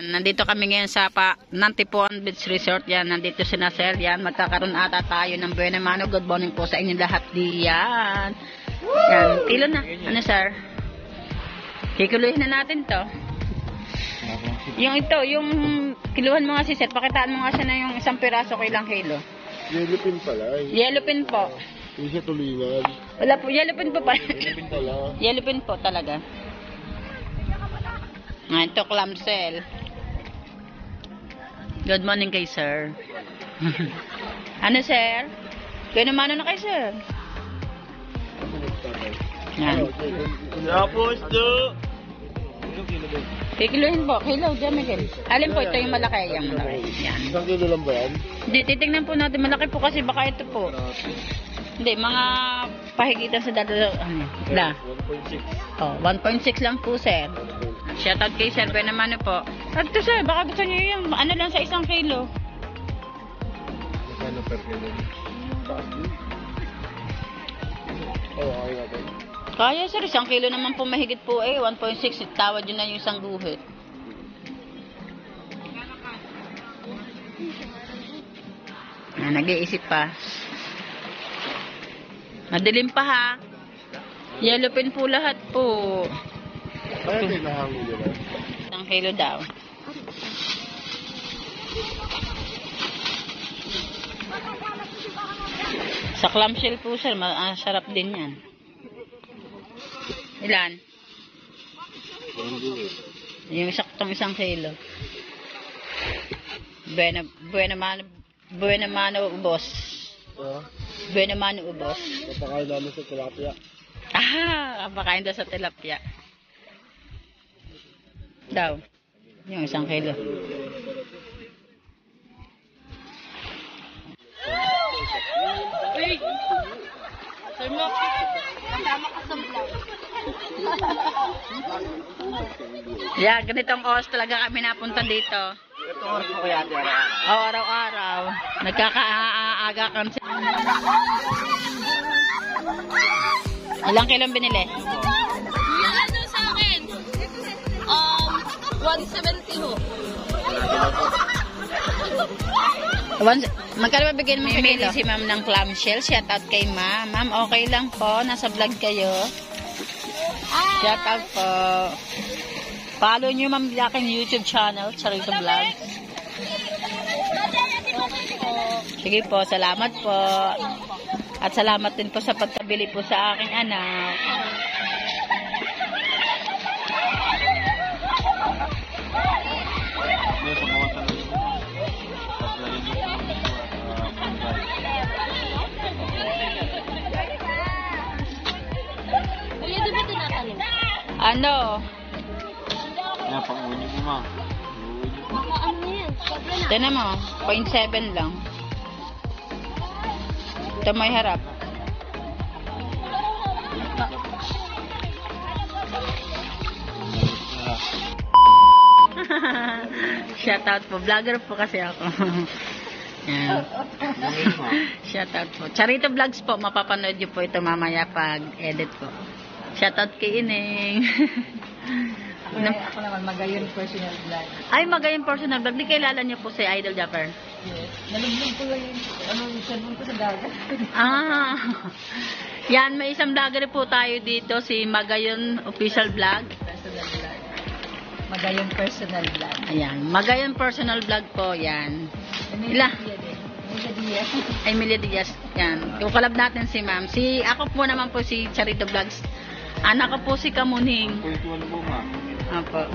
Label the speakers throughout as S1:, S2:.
S1: Nandito kami ngayon sa Nantipuan Beach Resort. Yan, nandito si Nasir. Yan, magkakaroon ata tayo ng buena mano. Good morning po sa inyo lahat. Diyan. Yan, kilo na. Ano, sir? Kikuluhin na natin to. Yung ito, yung kiluhan mo nga si sir. Pakitaan mo nga siya na yung isang piraso ko ilang kilo.
S2: Yellow pin pala.
S1: Yellow pin po.
S2: Yung sa tulingan.
S1: Wala po, yellow pin po pa.
S2: Yellow pin pala.
S1: Yellow pin po talaga. Ito, clamshell. Good morning kay sir. Ano, sir? Kaya naman na kay sir. Yan.
S2: Tapos do.
S1: Kikiluhin po. Kilo, dyan, Miguel. Alin po, ito yung malaki. Yung malaki. Yan.
S2: Isang kilo lang ba yan?
S1: Hindi, titignan po natin. Malaki po kasi baka ito po. Hindi, mga pahigitan sa dado. Ano?
S2: 1.6.
S1: Oh, 1.6 lang po, sir. Shoutout kay sir. Pwede naman po. At ito, sir, baka gusto nyo yung ano lang sa 1 kilo.
S2: Ano per kilo? Oh, okay natin.
S1: Kaya, sir. 1 kilo naman po mahigit po eh. 1.6. Tawad yun na yung isang guhit. Nag-iisip pa. Madilim pa ha. Yellow pin po lahat po.
S2: Kaya kailangan mo yun.
S1: 1 kilo daw. Sa clamshell po sir, sarap din yan. Ilan? Yung saktong 1 kilo. Buena mano ubos. Buena mano ubos.
S2: Napakain namin sa tilapia.
S1: Kapakain daw sa tilapia. Daw. Yung 1 kilo. Wait! Sir mo, kasama ka sa vlog. Yeah, ganitong oras talaga kami napunta dito.
S2: Ito oras po kaya ate.
S1: Araw-araw. Nagkakaaga kami. Ilang kilong binili?
S3: Yung ano sa akin? 170 ho.
S1: Magkano ba bigyan mo sa kilo? Si ma'am ng clamshell. Shout out kay ma'am. Ma'am, okay lang po. Nasa vlog kayo. Shout out po. Follow nyo ma'am yung aking YouTube channel. Charito Vlog. Sige po. Salamat po. At salamat din po sa pagtabili po sa aking anak.
S3: Kuya, di ba tinatanong?
S1: Ano?
S2: Yan, pang-uwi mo ma.
S3: Mga ano yan? Sobra na.
S1: Ito na mo. 0.7 lang. Ito may harap. Shoutout po. Vlogger po kasi ako. Yan. Shoutout po. Charito Vlogs po. Mapapanood nyo po ito mamaya pag edit po. Shoutout kay Ining.
S4: Ako naman, Magayon Personal Vlog.
S1: Ay, Magayon Personal Vlog. Di kilala niyo po si Idol Japper.
S4: Yes. Nalugnog ko lang yung cellphone ko sa dagat.
S1: Yan, may isang vlogger po tayo dito, si Magayon Official Vlog.
S4: Personal Vlog. Magayon Personal Vlog.
S1: Ayan, Magayon Personal Vlog po, yan. Ila?
S4: Emilia Diaz.
S1: Emilia Diaz, yan. Kukalab natin si ma'am. Ako po naman po si Charito Vlogs. Anak ko po si Kamuning.
S2: Kultuan mo ma.
S1: Apo.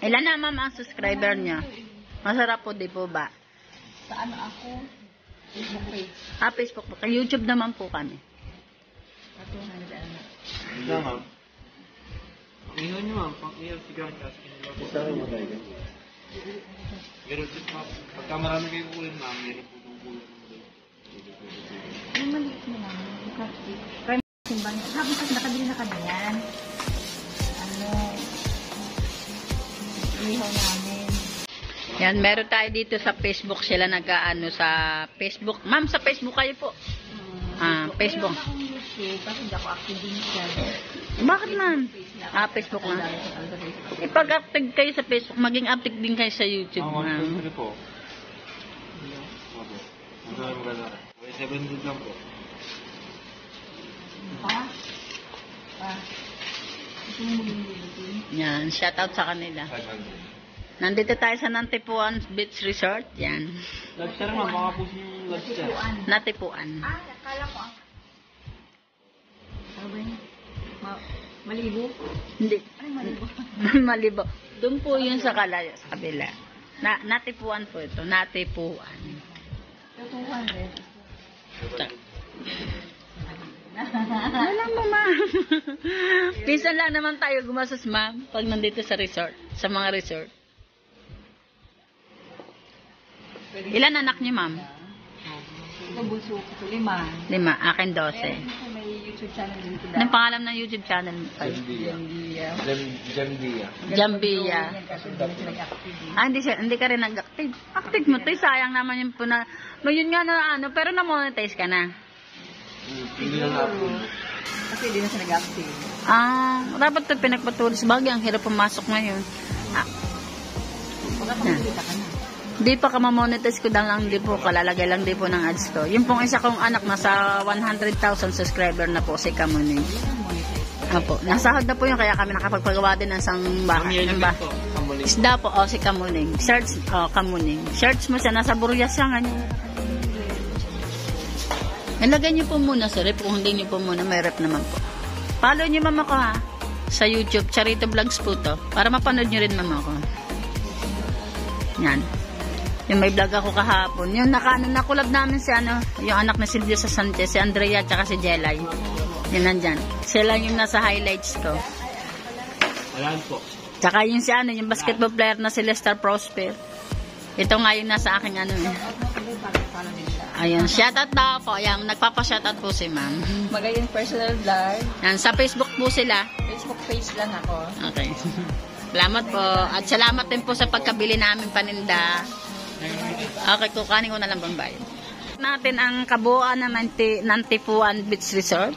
S1: Ilan na ma'am ang subscriber niya? Masarap po, di po ba?
S4: Sa ano ako? Facebook page.
S1: Facebook po. Kay YouTube naman po kami.
S4: At 200 ano.
S2: Ito ma'am.
S5: Iho nyo ma'am, pang-ihaw sigaw niya sa kinilo.
S2: Isa rin mo tayo.
S5: Pero ma'am, pagka marami kayo kulin ma'am, meron po itong kulin mo doon.
S4: Yung maliit mo lang. Kaya simbang. Habang kasi nakabili na kami yan. Ano, ihaw namin.
S1: Yan, meron tayo dito sa Facebook. Sila nag-ano sa Facebook. Ma'am, sa Facebook kayo po. Facebook.
S4: Facebook. Kasi hindi ako active din siya.
S1: Bakit man? Facebook na. Ipag-active kayo sa Facebook, maging active din kayo sa YouTube.
S2: Ang
S1: ma'am.
S2: 1.3 po. Opo. Maganda. 700 lang po.
S4: Pa? Ito mo mag-ibig.
S1: Yan, shout out sa kanila.
S2: 500.
S1: Nandito tayo sa Nantipuan Beach Resort. Yan.
S2: Lobster ma'am, baka po yung lobster.
S1: Natipuan.
S4: Nakala ko ang... Ano ba yun? Malibo?
S1: Hindi.
S4: Ay, malibo.
S1: Malibo. Doon po yun sa kalayo, sa kabila. Natipuan po ito. Natipuan.
S4: 200.
S1: Alam mo, ma'am. Pinsan lang naman tayo gumastos, ma'am, pag nandito sa resort, sa mga resort. Ilan anak niyo, ma'am?
S4: Ito bunso ko, 5.
S1: 5. Akin 12.
S4: May YouTube channel dito.
S1: Anong pangalan ng YouTube channel mo?
S2: Jamdia. Jamdia.
S1: Jambia.
S4: Kasi hindi na sila active.
S1: Hindi ka rin nag-active. Active mo, tayo. Sayang naman yung puna. Ngayon nga na ano, pero na-monetize ka na.
S2: Hindi na na-upload.
S4: Kasi hindi na sila nag-active.
S1: Dapat ito pinagpatuloy sa bagay. Ang hirap pumasok ngayon.
S4: Magkakapagkita ka na.
S1: Di pa ka ma-monetize ko lang di po. Kalalagay lang di po ng ads ko. Yung pong isa kong anak, nasa 100,000 subscriber na po, si Kamuning. Apo. Nasahod na po yun, kaya kami nakapagpagawa din ng isang bahay. Isda po, si Kamuning. Search, Kamuning. Search mo siya, nasa Burias siya ngayon. Ilagay niyo po muna sa rep. Kung hindi niyo po muna, may rep naman po. Follow niyo mama ko ha. Sa YouTube, Charito Vlogs po to. Para mapanood niyo rin mama ko. Yan. Yung may vlog ako kahapon. Yung nakulab namin si yung anak ni Silvio sa Sanchez, si Andrea at si Jelay. Yun nandyan. Sila yung nasa highlights ko.
S2: Ayan po.
S1: Tsaka yung yung basketball player na si Lester Prosper. Ito nga yung nasa aking Ayun, shoutout daw po. Ayan, nagpapa-shoutout po si ma'am.
S4: Magayang personal vlog.
S1: Yan, sa Facebook po sila.
S4: Facebook page lang ako.
S1: Okay. Salamat po. At salamat din po sa pagkabili namin paninda. Okay, kukanin ko na lang bang bayad. Natin ang kabuuan ng Nantipuan Beach Resort.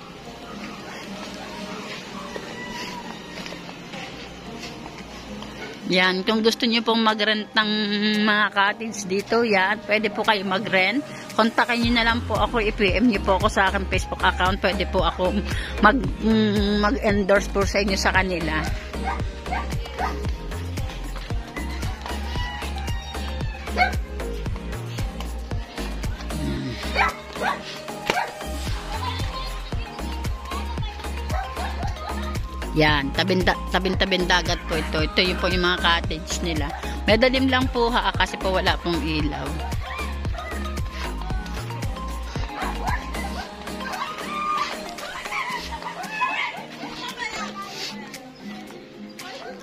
S1: Yan, kung gusto niyo pong mag-rent ng mga cottage dito, yan, pwede po kayo mag-rent. Kontakin niyo na lang po ako, i-PM niyo po ako sa aking Facebook account. Pwede po ako mag-endorse po sa inyo sa kanila. Yan, tabing-tabing dagat po ito. Ito yung po yung mga cottage nila. Madalim lang po kasi po wala pong ilaw.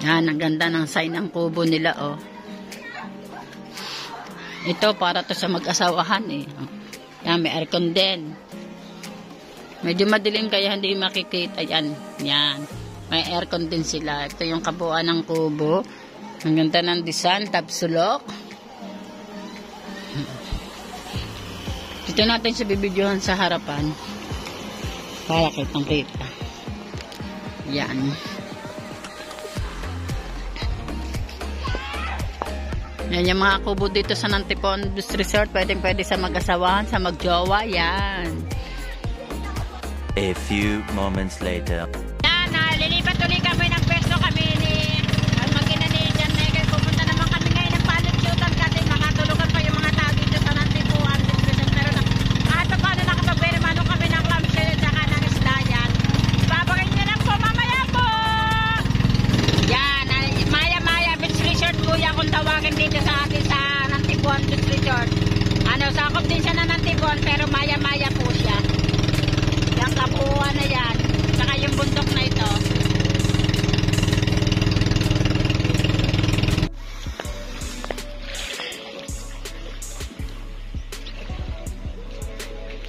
S1: Yan, ang ganda ng sign ng kubo nila, oh. Ito, para to sa mag-asawahan, eh. Yan, may aircon din. Medyo madilim kaya hindi makikita. Yan, yan. May aircon din sila. Ito yung kabuuan ng kubo. Ang ganda ng design, tabsulok. Dito natin sa bibidyohan sa harapan. Para kitang kita. Yan. Yan yung mga kubo dito sa Nantipuan Beach Resort. Pwede sa mag-asawahan, sa magjowa. Yan.
S6: A few moments later.
S1: Lilipat ulit kami ng pwesto kami ni mag-ina ni John Megan. Pupunta naman kami ngayon ng palusyutan kasi makatulugan pa yung mga tao dito sa Nantipuan. Pero kahit pa paano nakapag-veremano kami ng clamshell at saka ng islayan. Babagay nyo lang po mamaya po. Yan, Maya Beach Resort po yan kung tawagin dito sa atin sa Nantipuan Beach Resort. Sakop din siya na Nantipuan pero Maya po siya. Yung kabuuan na yan. Saka yung bundok na ito.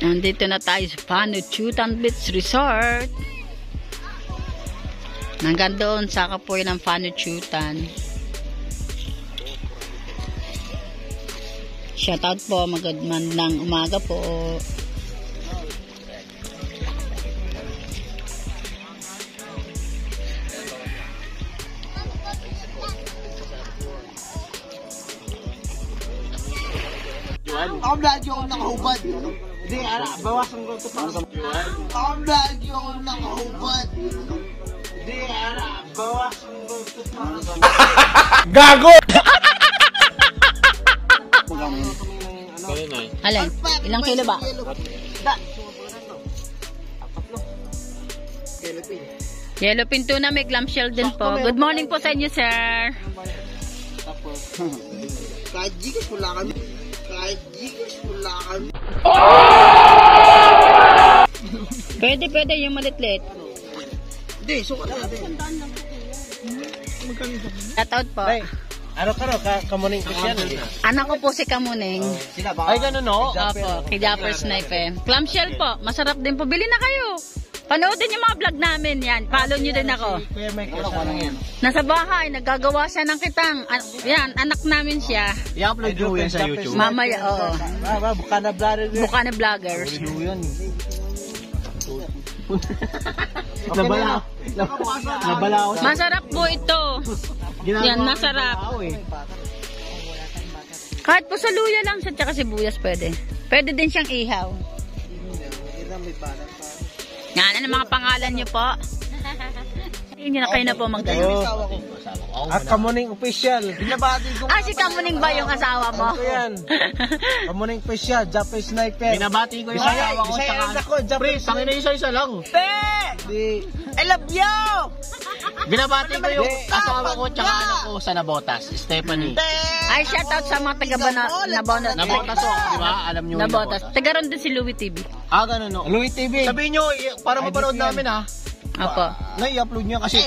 S1: Nandito na tayo sa Panuchutan Beach Resort. Hanggang doon sa kapoy ng Panuchutan. Shoutout po, magandang umaga po.
S2: Ako lagi akong nakahubad. Hindi, bawasan ko ito para sa buwan. Ako lagi akong nakahubad. Hindi, bawasan ko ito para sa
S5: Gago!
S1: Alin? Ilang kilo ba? Yellowfin tuna, may clamshell din po. Good morning po sa inyo, sir.
S2: Kahit gigas wala kami. Kahit gigas wala kami.
S1: Pwede yung malitlit.
S2: Hindi, sukat natin.
S1: Shoutout po.
S5: Ano ka no? Kamuning Christian?
S1: Anak ko po si Kamuning.
S2: Sila ba?
S5: Ay, ganun no?
S1: Opo, kay Japper Snipe. Clamshell po, masarap din po. Bili na kayo. Panoodin yung mga vlog namin yan. Follow nyo din ako.
S5: Kuya Mike, ano yan?
S1: Nasa bahay, naggagawa siya ng kitang. Yan, anak namin siya.
S5: I-upload nyo yan sa YouTube.
S1: Mamaya, oo.
S5: Bukana vlogger.
S1: Bukana vloggers.
S5: Yun. Nabala ako.
S1: Masarap po ito. Yan, masarap. Kahit po sa luya lang siya, tsaka sibuyas pwede. Pwede din siyang ihaw. Yan, ano mga pangalan niyo po? Hindi na kayo na po magdalo.
S5: Kamuning official. Binabati ko.
S1: Si Kamuning ba yung asawa mo?
S5: Ano yan? Kamuning official, Japanese Sniper. Binabati ko yung asawa ko. Pre, tangin na isa-isa lang.
S2: I love you!
S5: Binabati ko yung asawa ko tsaka anak ko sa Nabotas, Stephanie.
S1: Ay, shoutout sa mga taga Nabotas.
S5: Nabotas o, di ba? Alam nyo yung
S1: Nabotas. Taga ron din si Louie TV.
S5: Ganun no. Louie TV. Sabihin nyo, para mapanood namin ha.
S1: Opo.
S5: I-upload nyo kasi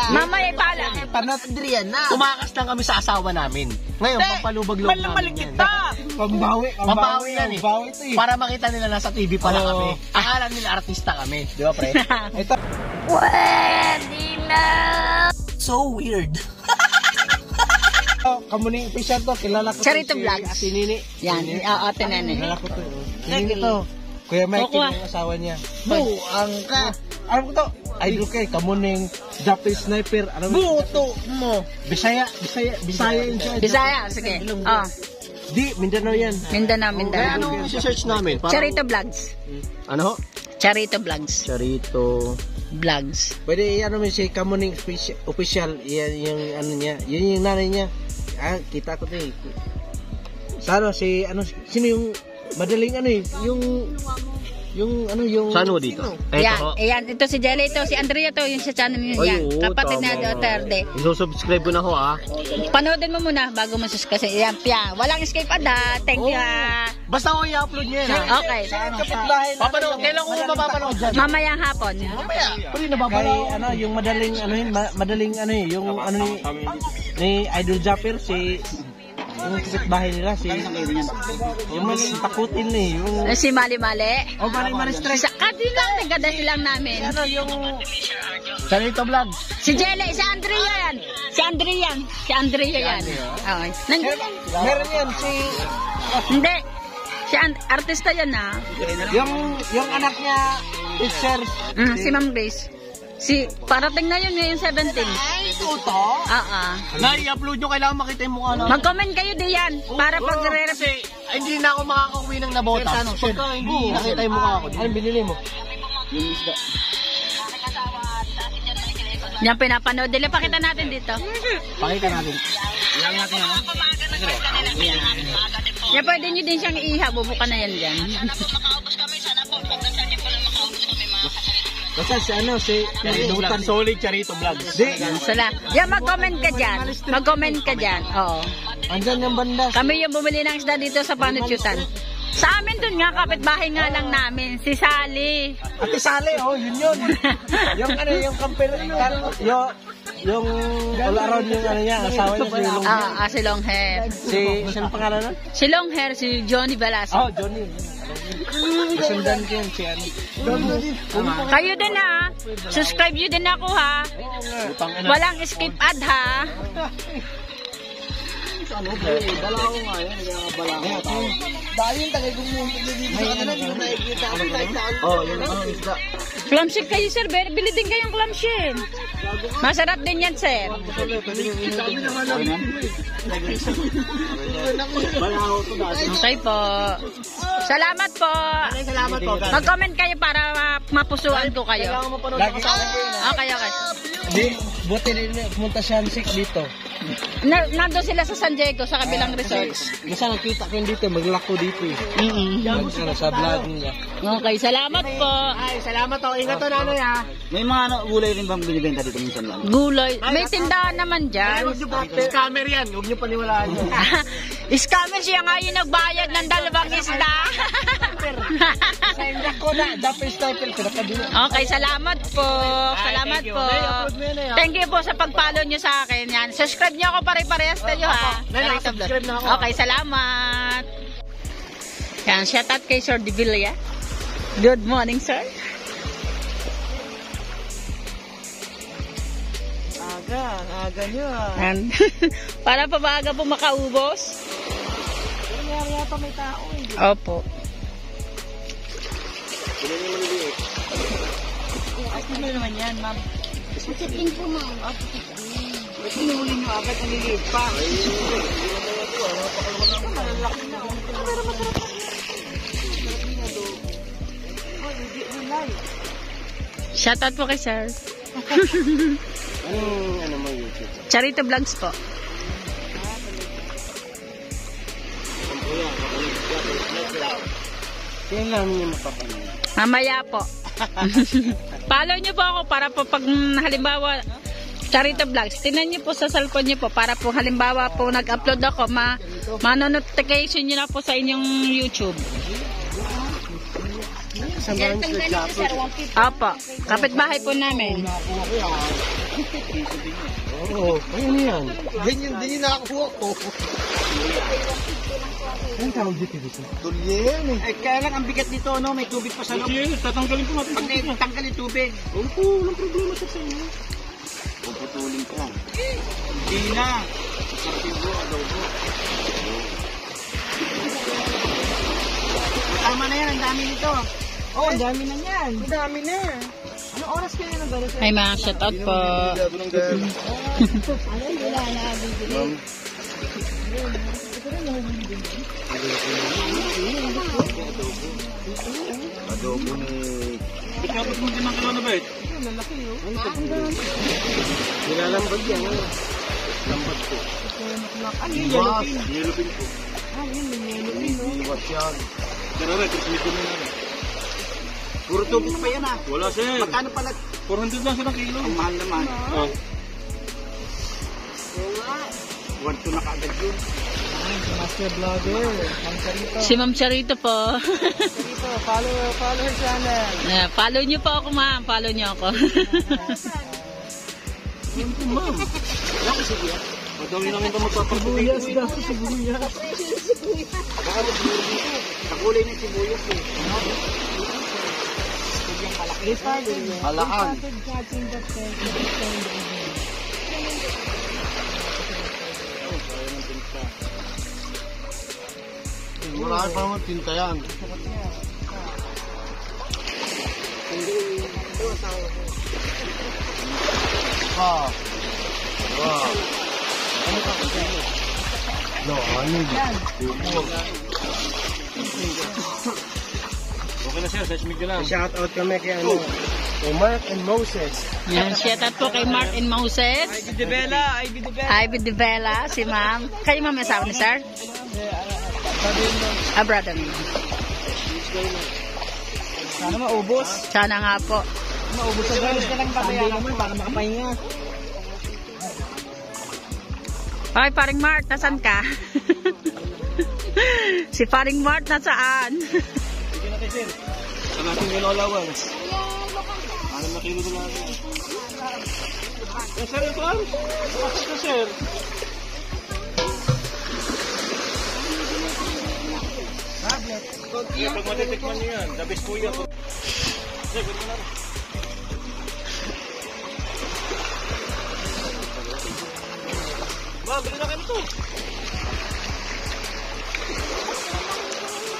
S1: Mamaya pala.
S2: Panatadriyan na.
S5: tumakas lang kami sa asawa namin. Ngayon, pampalubag-loob namin yan. Pambawi yan eh. Para makita nila nasa TV pala kami. Akala nila artista kami. Di ba, pre? Ito.
S1: Pwede na.
S5: So weird. Kamuning official to, kilala ko
S1: Charito Vlogs.
S5: Si Nini.
S1: Yan, oo, tinene.
S5: Kilala ko to. Si Nini to. Kuya Mike, yung asawa niya. Buang ka. Alam ko to. Idol kay Kamuning, Japanese Sniper. Buto mo. Bisaya yun siya.
S1: Bisaya, sige. Oh,
S5: Di, Mindanao yan.
S1: Mindanao.
S5: Kaya ano isi-search namin?
S1: Charito Vlogs.
S5: Ano?
S1: Charito Vlogs.
S5: Charito.
S1: Vlogs.
S5: Pwede ano mo si Kamuning official, yan yung ano niya, yun yung nanay niya. Kita ko 'to eh. Sano si ano sino yung madaling ano eh, yung ano yung sano dito?
S1: Yan, ito si Jelly, ito si Andrea to, yung sa channel niya yan. Kapatid na Duterte.
S5: I-subscribe ko na ho
S1: Panoodin mo muna bago mo kasi yan, walang escape ada. Thank you ha.
S5: Basta ko i-upload niya yan.
S1: Okay.
S5: Papanood, kailan ko mapapanood dyan?
S1: Mamayang hapon.
S5: Pero nababalaw. Ano, yung madaling ano eh, yung ano ni Idol Japper si yung kapitbahay nila yung mas takutin yung
S1: Si Mali-Mali.
S5: Mali stress.
S1: Kati lang, nagada silang namin.
S5: Ano yung Charito Vlog.
S1: Si Jelly, si Andrea yan. Si Andrea yan. Okay.
S5: Meron yan si
S1: Hindi. Si artista yan ha.
S5: yung anak niya teacher.
S1: Si Ma'am Grace. Parating na yun ngayon 17.
S2: Ay, ito?
S5: Na-i-upload nyo, kailangan makita yung mukha namin.
S1: Mag-comment kayo diyan para pag
S5: kasi hindi na ako makakauwi ng Nabotas. Pagka hindi nakita yung mukha ko. Anong binili mo? Yung isda.
S1: Yan pinapanood nila. Pakita natin dito.
S5: Pakita natin. Ilang natin ha?
S1: Yan pwede nyo din siyang iiha. Bubuka na yan dyan.
S5: Basta si Dutan Solid Charito Vlog.
S1: Sala. Yan, mag-comment ka dyan. Mag-comment ka dyan. Oo.
S5: Andyan yung banda.
S1: Kami yung bumili ng isda dito sa Panuchutan. Sa amin dun nga, kapitbahay nga lang namin. Si Sally.
S5: Ate Sally, yun. Yung ano, yung camper, yung all around yung ano niya, asawa niya,
S1: si long hair.
S5: Sino pangalan nun?
S1: Si long hair, si Johnny Velasco.
S5: Johnny. Kasundan ko yun si ano.
S1: Kayo din ha. Subscribe nyo din ako ha. Walang skip ad ha.
S2: Dala ko nga yun. Dahil tagay kong dito sa kanila, hindi ko nakikita. Yun ang isda.
S1: Clamshell kayo, sir. Bili din kayong clamshell. Masarap din yan, sir. Okay po. Salamat po.
S2: Salamat po.
S1: Mag-comment kayo para mapusuan ko kayo.
S5: Lagi ka
S1: Okay, okay.
S5: Di, buti rin pumunta si Hansik dito.
S1: Nandun sila sa San Diego, sa kabilang resort.
S5: Masa nakita ko yun dito, maglako dito eh. Sa vlog niya.
S1: Okay, salamat po.
S2: Ay, salamat po. Ingat to na ya.
S7: May mga gulay rin bang binibenta dito minsan lang?
S1: Gulay. May tindahan naman dyan.
S2: Huwag niyo po. Scammer yan. Huwag niyo paniwalaan yun.
S1: Scammer siya nga yung nagbayad ng 2 isda.
S5: Sa ko na, dapat style ko nakadula.
S1: Okay, salamat po. Salamat po. Thank you po sa pag-follow nyo sa akin. Yan. Subscribe nyo ako pare-parehas kayo ha.
S2: Subscribe na ako.
S1: Okay, salamat. Yan, shout out kay Sir De Villa. Good morning, sir.
S2: Aga nyo ah.
S1: And, para pa ba aga po makaubos?
S2: Pero mayroon yata may tao eh.
S1: Opo.
S2: Ate mo naman yan, ma'am.
S3: Chicken po, ma'am.
S2: Pinuli nyo agad ang liliit pa.
S1: Shout out po kay sir.
S5: Ano mo YouTube?
S1: Charito Vlogs po.
S5: Kaya lang yung mapapanood.
S1: Mamaya po. Follow nyo po ako para po pag halimbawa Charito Vlogs, tingnan nyo po sa cellphone nyo po para po halimbawa po nag-upload ako, ma-notification nyo na po sa inyong YouTube. Opo, kapitbahay po namin.
S5: Oo, ayun yan.
S2: Ganyan din yung nakakuha ko.
S5: Anong tawag dito dito?
S2: Tulyen eh. Eh, kaya lang ang bigat nito, no? May tubig pa sa loob.
S5: Tatanggalin ko natin.
S2: Pag tanggal yung tubig.
S5: Oo, walang problema sa inyo.
S7: Puputulin ko lang.
S2: Hindi na. Tama na yan, ang dami nito. Oh, ang dami na yan. Ang dami na. Anong oras kayo na gano'n?
S1: Ay mga shout out po.
S7: Adobo ni...
S5: Tapos mo din ang kilo na ba eh?
S2: Lalaki yun.
S5: Nilalambag yan.
S7: Lambat ko.
S2: Ano yung yellow pin?
S7: Yellow pin ko.
S2: Ah, yun yung yellow pin, no?
S7: Iwas yan.
S5: Pero rin, krisimito na yan.
S2: Puro tubig pa yan, ah.
S5: Wala sir.
S2: Magkano pala?
S5: 400 lang silang kilo.
S2: Ang mahal naman.
S5: Oh.
S2: 1-2 na kaagad yun. Master vlogger. Ang sarito.
S1: Si Ma'am Charito po.
S2: Sarito, follow her channel.
S1: Follow nyo po ako ma'am, follow nyo ako.
S5: Ma'am.
S2: Laki sige, ah.
S5: Madami lang ito magpapagpapagpapag.
S2: Sibuyas. Baka mag-sibuyas dito. Nakulay ng sibuyas eh.
S7: Halakan. Marami pa naman tinta yan. Wow. Wow. No, ano yun?
S5: Okay na sir, size medium lang.
S2: Shout out kami kay ano, Mark and Moses.
S1: Yan, shout out po kay Mark and Moses.
S2: Ivy Devela.
S1: Ivy De Vela, si ma'am. Kayo ma'am, asawa ni sir? Brother.
S2: Sana maubos.
S1: Sana nga po.
S2: Maubos sa guys na lang babayaran mo para makapahinga.
S1: Ay, paring Mark, nasan ka? Si paring Mark, nasaan?
S5: Sige na kayo sir. Sa natin yung allowance. Ano na kilo na natin? Sir, ito ang? Bakit na sir? Kaya pag matitikman nyo yan, the best po yan. Sir, pwede na. Bili na kayo ito.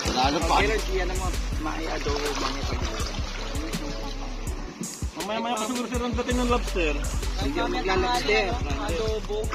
S7: Lalo pa.
S2: Kailan siya naman maiadobo mga ito.
S8: Maya-maya pa siguro sir ang dating ng lobster.
S5: Hindi ako maglalabster.
S2: Adobo.